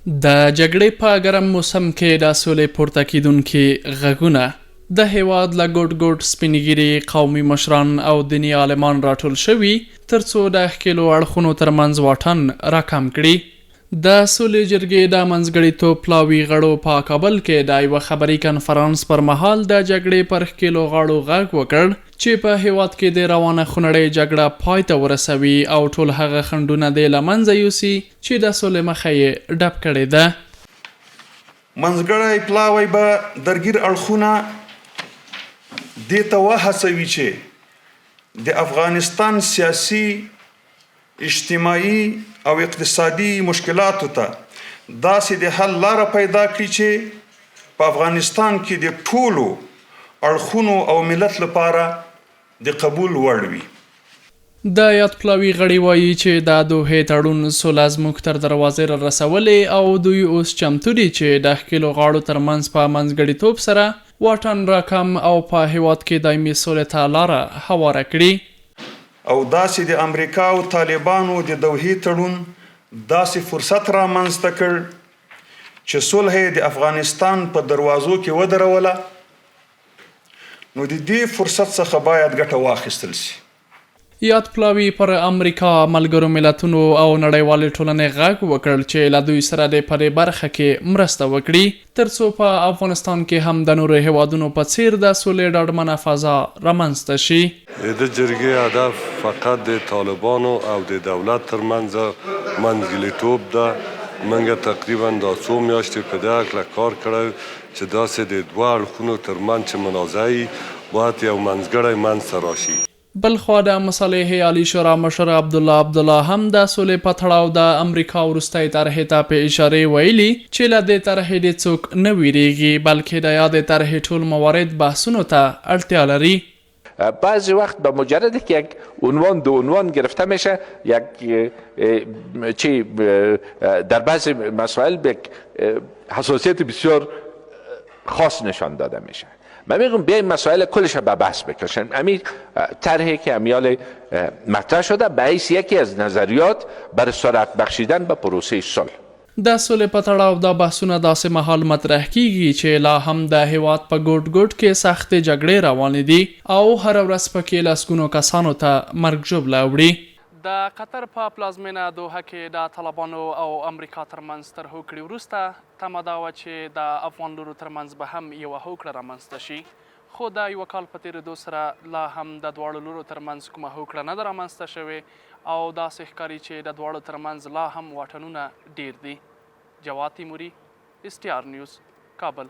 د جګړې په ګرم موسم کې د سولې پورته کېدونکي غږونه د هیواد له ګوټ ګوټ سپینګیري قومي مشران او دیني عالمان راټول شوي ترڅو د ښکېلو اړخونو ترمنځ واټن راکم کړي. د سولې جرګې د منځګړیتوب پلاوي غړو په کابل کې د یوه خبري کنفرانس پر مهال د جګړې پر ښکېلو غاړو غږ وکړ چې په هیواد کې د روانه خونړۍ جګړه پای ته ورسوي او ټول هغه خنډونه دې له منځه یوسي چې د سولې مخه یې ډب کړې ده. منځګړی پلاوی به درګیر اړخونه دې ته وهڅوي چې د افغانستان سیاسي، اجتماعي او اقتصادي مشکلاتو ته داسې د حل لاره پیدا کړي چې په افغانستان کې د ټولو اړخونو او ملت لپاره د قبول وړ وي. د یاد پلاوي غړي وایي چې د دوحې تړون سوله زموږ تر دروازې را رسولې او دوی اوس چمتو دي چې د ښکېلو غاړو ترمنځ په منځګړیتوب سره واټن راکم او په هیواد کې دایمي سولې ته لاره هواره کړي. او داسې د امریکا او طالبانو د دوحې تړون داسې فرصت رامنځته کړ چې صلح د افغانستان په دروازو کې ودروله، نو د دې فرصت څخه باید ګټه واخیستل شي. یاد پلاوي پر امریکا، ملګرو ملتونو او نړیوالې ټولنې غږ وکړ چې له دوی سره د په دې برخه کې مرسته وکړي ترڅو په افغانستان کې هم د نورو هیوادونو په څیر د سولې ډاډمنه فضا رامنځته شي. د جرګې هدف فقط د طالبانو او د دولت ترمنځ منځګړیتوب ده. موږ تقریبا دا څو میاشتې په دې هکله کار کړی چې داسې د دوه اړخونو ترمنځ چې منازعه باید یو منځګړی منځته راشي. بلخوا د مصالحې عالی شورا مشر عبدالله هم د سولې په تړاو د امریکا وروستۍ طرحې ته په اشارې ویلي چې له دې طرحې دې څوک نه ویریږي بلکې د یادې طرحې ټول موارد بحثونو ته اړتیا لري. بعضی وقت با مجرد که یک عنوان دو عنوان گرفته میشه، در بعضی مسائل به حساسیت بسیار خاص نشان داده میشه. من میگم بیایم مسائل کلش به بحث بکشیم. همین طرحی که امیال مطرح شده به حیث یکی از نظریات برای سرعت بخشیدن به پروسه صلح. د سولې په تړاو دا بحثونه داسې مهال مطرح کیږي چې لا هم د هیواد په ګوټ ګوټ کې سختې جګړې روانې دي او هر ورځ پکې لسګونو کسانو ته مرګ ژوبله وړي. د قطر په پلازمینه دوحه کې د طالبانو او امریکا ترمنځ تر هوکړې وروسته تمه دا وه چې د افغان لورو ترمنځ به هم یوه هوکړه رامنځته شي، خو د یوه کال په تېرېدو سره لا هم د دواړو لورو ترمنځ کومه هوکړه نه ده رامنځته شوې او داسې ښکاري چې د دواړو ترمنځ لا هم واټنونه ډیر دي. جواد تیموري، STR نیوز، کابل.